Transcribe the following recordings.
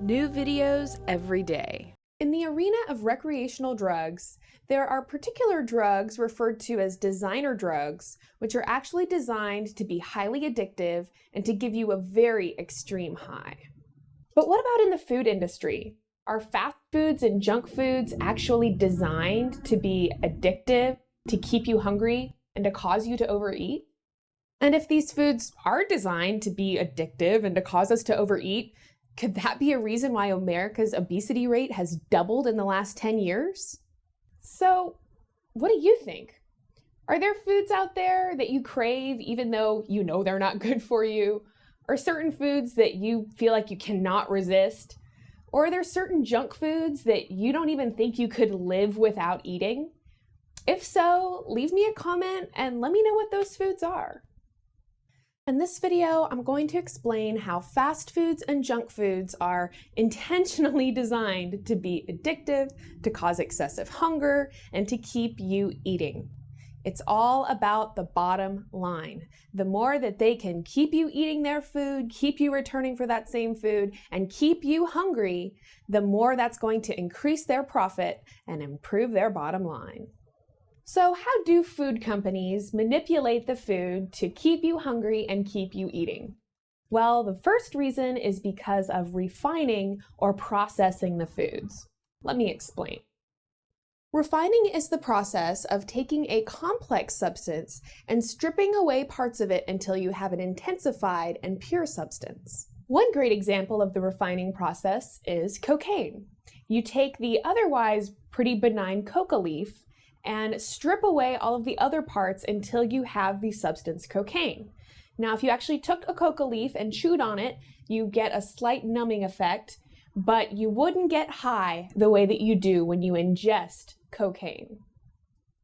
New videos every day. In the arena of recreational drugs, there are particular drugs referred to as designer drugs, which are actually designed to be highly addictive and to give you a very extreme high. But what about in the food industry? Are fast foods and junk foods actually designed to be addictive, to keep you hungry, and to cause you to overeat? And if these foods are designed to be addictive and to cause us to overeat, could that be a reason why America's obesity rate has doubled in the last 10 years? So, what do you think? Are there foods out there that you crave even though you know they're not good for you? Are certain foods that you feel like you cannot resist? Or are there certain junk foods that you don't even think you could live without eating? If so, leave me a comment and let me know what those foods are. In this video, I'm going to explain how fast foods and junk foods are intentionally designed to be addictive, to cause excessive hunger, and to keep you eating. It's all about the bottom line. The more that they can keep you eating their food, keep you returning for that same food, and keep you hungry, the more that's going to increase their profit and improve their bottom line. So how do food companies manipulate the food to keep you hungry and keep you eating? Well, the first reason is because of refining or processing the foods. Let me explain. Refining is the process of taking a complex substance and stripping away parts of it until you have an intensified and pure substance. One great example of the refining process is cocaine. You take the otherwise pretty benign coca leaf and strip away all of the other parts until you have the substance cocaine. Now, if you actually took a coca leaf and chewed on it, you get a slight numbing effect, but you wouldn't get high the way that you do when you ingest cocaine.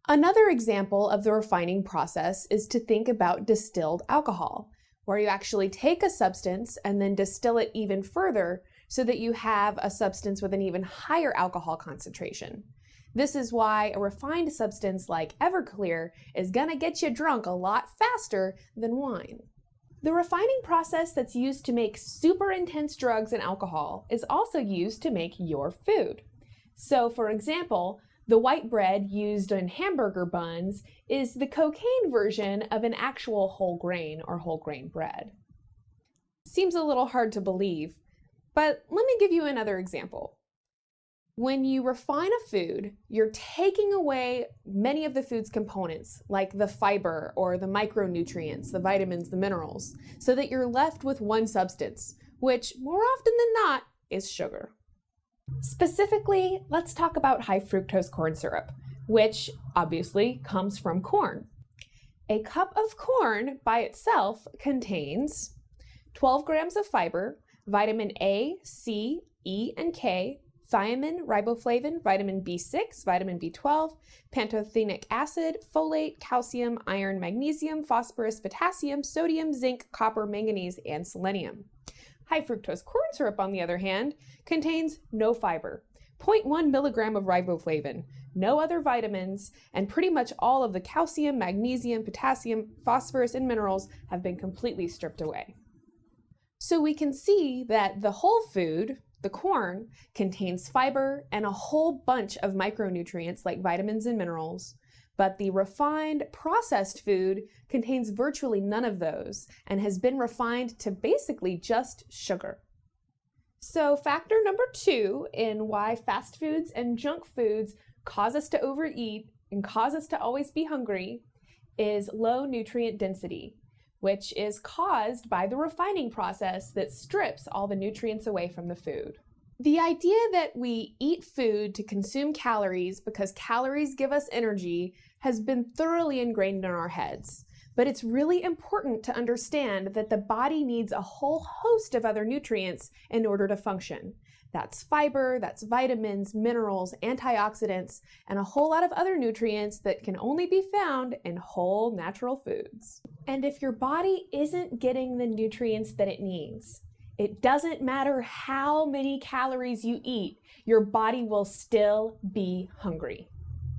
Another example of the refining process is to think about distilled alcohol, where you actually take a substance and then distill it even further so that you have a substance with an even higher alcohol concentration. This is why a refined substance like Everclear is gonna get you drunk a lot faster than wine. The refining process that's used to make super intense drugs and alcohol is also used to make your food. So, for example, the white bread used in hamburger buns is the cocaine version of an actual whole grain or whole grain bread. Seems a little hard to believe, but let me give you another example. When you refine a food, you're taking away many of the food's components, like the fiber or the micronutrients, the vitamins, the minerals, so that you're left with one substance, which more often than not is sugar. Specifically, let's talk about high fructose corn syrup, which obviously comes from corn. A cup of corn by itself contains 12 grams of fiber, vitamin A, C, E, and K, thiamine, riboflavin, vitamin B6, vitamin B12, pantothenic acid, folate, calcium, iron, magnesium, phosphorus, potassium, sodium, zinc, copper, manganese, and selenium. High fructose corn syrup, on the other hand, contains no fiber, 0.1 milligram of riboflavin, no other vitamins, and pretty much all of the calcium, magnesium, potassium, phosphorus, and minerals have been completely stripped away. So we can see that the whole food, the corn, contains fiber and a whole bunch of micronutrients like vitamins and minerals, but the refined, processed food contains virtually none of those and has been refined to basically just sugar. So factor number 2 in why fast foods and junk foods cause us to overeat and cause us to always be hungry is low nutrient density, which is caused by the refining process that strips all the nutrients away from the food. The idea that we eat food to consume calories because calories give us energy has been thoroughly ingrained in our heads. But it's really important to understand that the body needs a whole host of other nutrients in order to function. That's fiber, that's vitamins, minerals, antioxidants, and a whole lot of other nutrients that can only be found in whole natural foods. And if your body isn't getting the nutrients that it needs, it doesn't matter how many calories you eat, your body will still be hungry.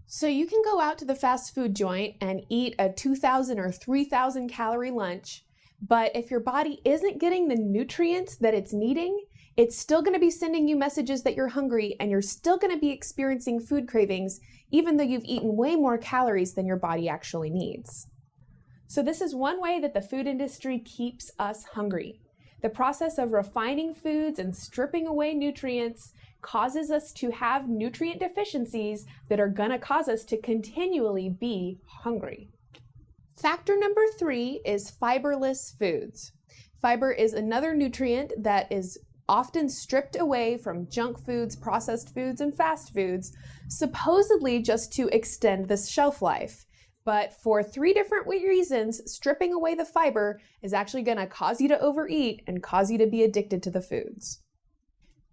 So you can go out to the fast food joint and eat a 2,000 or 3,000 calorie lunch, but if your body isn't getting the nutrients that it's needing, It's still going to be sending you messages that you're hungry, and you're still going to be experiencing food cravings, even though you've eaten way more calories than your body actually needs. So this is one way that the food industry keeps us hungry. The process of refining foods and stripping away nutrients causes us to have nutrient deficiencies that are going to cause us to continually be hungry. Factor number 3 is fiberless foods. Fiber is another nutrient that is often stripped away from junk foods, processed foods, and fast foods, supposedly just to extend the shelf life. But for 3 different reasons, stripping away the fiber is actually going to cause you to overeat and cause you to be addicted to the foods.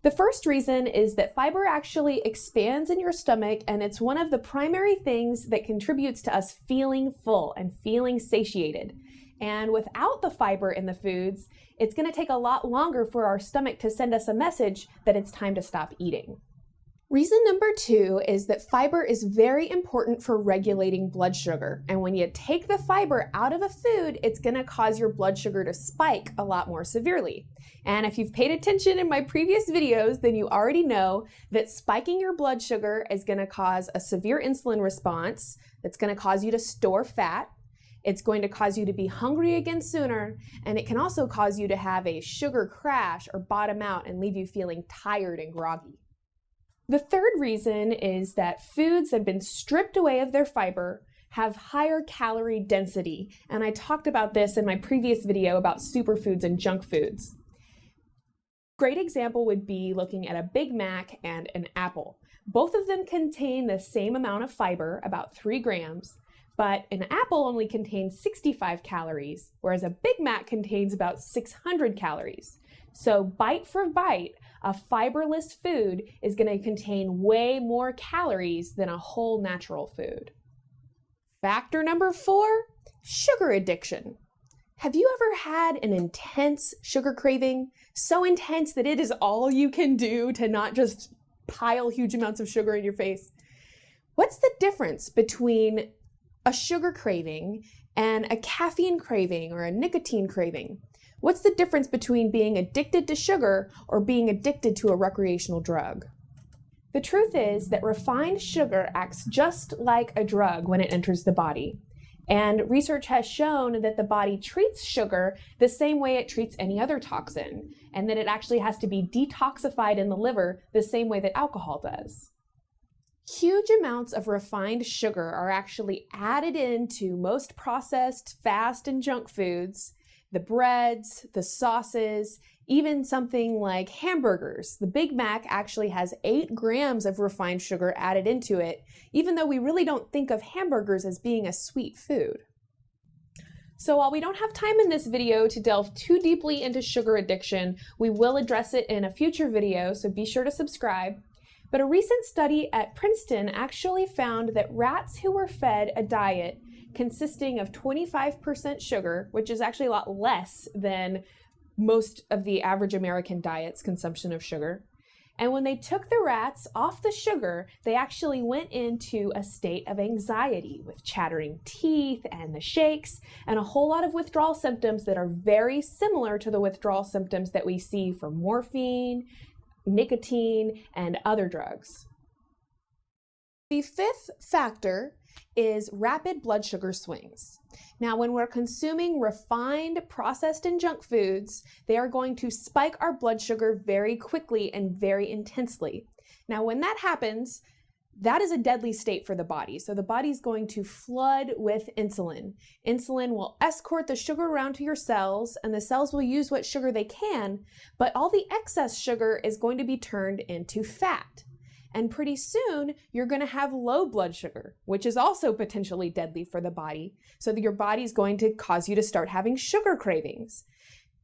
The first reason is that fiber actually expands in your stomach, and it's one of the primary things that contributes to us feeling full and feeling satiated. And without the fiber in the foods, it's going to take a lot longer for our stomach to send us a message that it's time to stop eating. Reason number 2 is that fiber is very important for regulating blood sugar. And when you take the fiber out of a food, it's going to cause your blood sugar to spike a lot more severely. And if you've paid attention in my previous videos, then you already know that spiking your blood sugar is going to cause a severe insulin response that's going to cause you to store fat. It's going to cause you to be hungry again sooner, and it can also cause you to have a sugar crash or bottom out and leave you feeling tired and groggy. The third reason is that foods that have been stripped away of their fiber have higher calorie density, and I talked about this in my previous video about superfoods and junk foods. Great example would be looking at a Big Mac and an apple. Both of them contain the same amount of fiber, about 3 grams, but an apple only contains 65 calories, whereas a Big Mac contains about 600 calories. So bite for bite, a fiberless food is going to contain way more calories than a whole natural food. Factor number 4, sugar addiction. Have you ever had an intense sugar craving? So intense that it is all you can do to not just pile huge amounts of sugar in your face? What's the difference between a sugar craving and a caffeine craving or a nicotine craving? What's the difference between being addicted to sugar or being addicted to a recreational drug? The truth is that refined sugar acts just like a drug when it enters the body. And research has shown that the body treats sugar the same way it treats any other toxin, and that it actually has to be detoxified in the liver the same way that alcohol does. Huge amounts of refined sugar are actually added into most processed, fast, and junk foods. The breads, the sauces, even something like hamburgers. The Big Mac actually has 8 grams of refined sugar added into it, even though we really don't think of hamburgers as being a sweet food. So while we don't have time in this video to delve too deeply into sugar addiction, we will address it in a future video, so be sure to subscribe. But a recent study at Princeton actually found that rats who were fed a diet consisting of 25% sugar, which is actually a lot less than most of the average American diet's consumption of sugar. And when they took the rats off the sugar, they actually went into a state of anxiety with chattering teeth and the shakes and a whole lot of withdrawal symptoms that are very similar to the withdrawal symptoms that we see from morphine, nicotine, and other drugs. The 5th factor is rapid blood sugar swings. Now, when we're consuming refined, processed, and junk foods, they are going to spike our blood sugar very quickly and very intensely. Now, when that happens, that is a deadly state for the body. So the body's going to flood with insulin. Insulin will escort the sugar around to your cells, and the cells will use what sugar they can, but all the excess sugar is going to be turned into fat. And pretty soon, you're going to have low blood sugar, which is also potentially deadly for the body, so that your body's going to cause you to start having sugar cravings.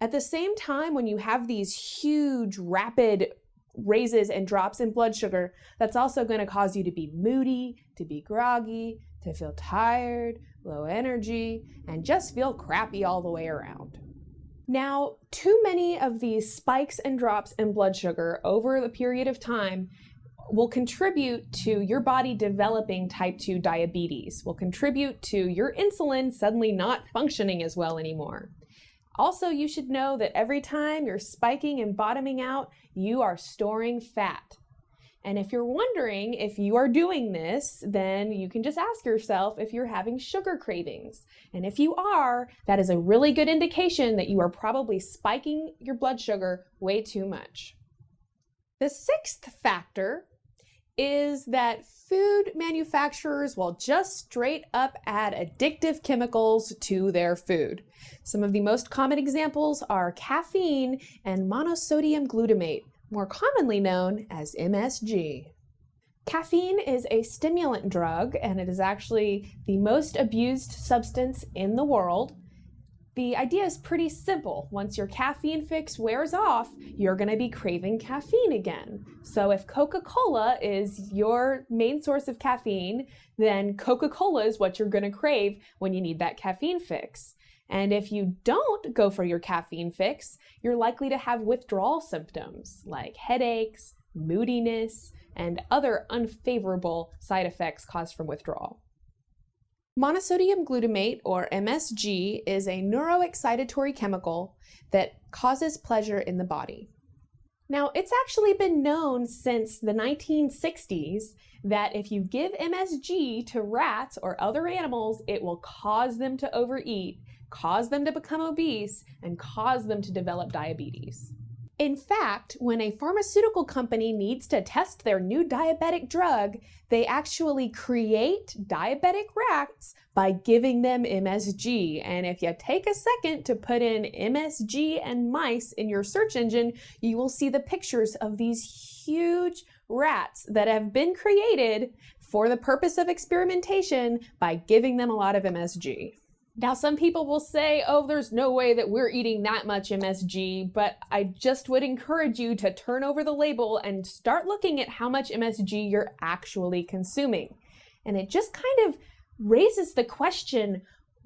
At the same time, when you have these huge, rapid raises and drops in blood sugar, that's also going to cause you to be moody, to be groggy, to feel tired, low energy, and just feel crappy all the way around. Now, too many of these spikes and drops in blood sugar over the period of time will contribute to your body developing type 2 diabetes, will contribute to your insulin suddenly not functioning as well anymore. Also, you should know that every time you're spiking and bottoming out, you are storing fat. And if you're wondering if you are doing this, then you can just ask yourself if you're having sugar cravings. And if you are, that is a really good indication that you are probably spiking your blood sugar way too much. The sixth factor is that food manufacturers will just straight up add addictive chemicals to their food. Some of the most common examples are caffeine and monosodium glutamate, more commonly known as MSG. Caffeine is a stimulant drug, and it is actually the most abused substance in the world. The idea is pretty simple. Once your caffeine fix wears off, you're going to be craving caffeine again. So if Coca-Cola is your main source of caffeine, then Coca-Cola is what you're going to crave when you need that caffeine fix. And if you don't go for your caffeine fix, you're likely to have withdrawal symptoms like headaches, moodiness, and other unfavorable side effects caused from withdrawal. Monosodium glutamate, or MSG, is a neuroexcitatory chemical that causes pleasure in the body. Now, it's actually been known since the 1960s that if you give MSG to rats or other animals, it will cause them to overeat, cause them to become obese, and cause them to develop diabetes. In fact, when a pharmaceutical company needs to test their new diabetic drug, they actually create diabetic rats by giving them MSG. And if you take a second to put in MSG and mice in your search engine, you will see the pictures of these huge rats that have been created for the purpose of experimentation by giving them a lot of MSG. Now, some people will say, oh, there's no way that we're eating that much MSG, but I just would encourage you to turn over the label and start looking at how much MSG you're actually consuming. And it just kind of raises the question,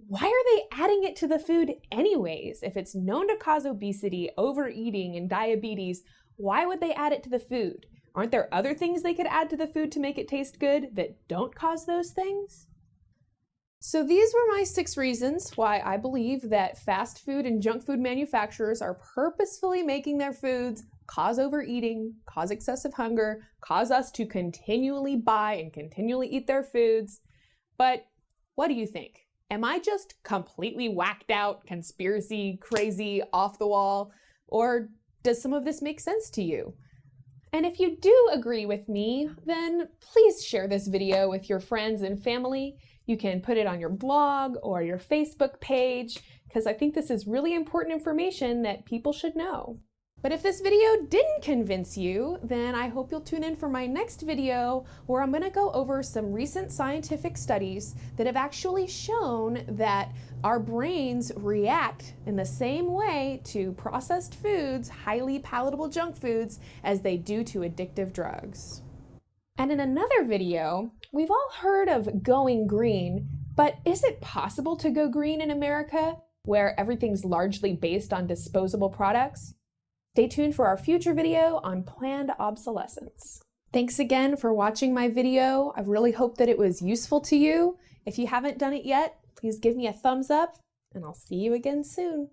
why are they adding it to the food anyways? If it's known to cause obesity, overeating, and diabetes, why would they add it to the food? Aren't there other things they could add to the food to make it taste good that don't cause those things? So these were my 6 reasons why I believe that fast food and junk food manufacturers are purposefully making their foods cause overeating, cause excessive hunger, cause us to continually buy and continually eat their foods. But what do you think? Am I just completely whacked out, conspiracy, crazy, off the wall? Or does some of this make sense to you? And if you do agree with me, then please share this video with your friends and family. You can put it on your blog or your Facebook page, because I think this is really important information that people should know. But if this video didn't convince you, then I hope you'll tune in for my next video where I'm going to go over some recent scientific studies that have actually shown that our brains react in the same way to processed foods, highly palatable junk foods, as they do to addictive drugs. And in another video, we've all heard of going green, but is it possible to go green in America, where everything's largely based on disposable products? Stay tuned for our future video on planned obsolescence. Thanks again for watching my video. I really hope that it was useful to you. If you haven't done it yet, please give me a thumbs up, and I'll see you again soon.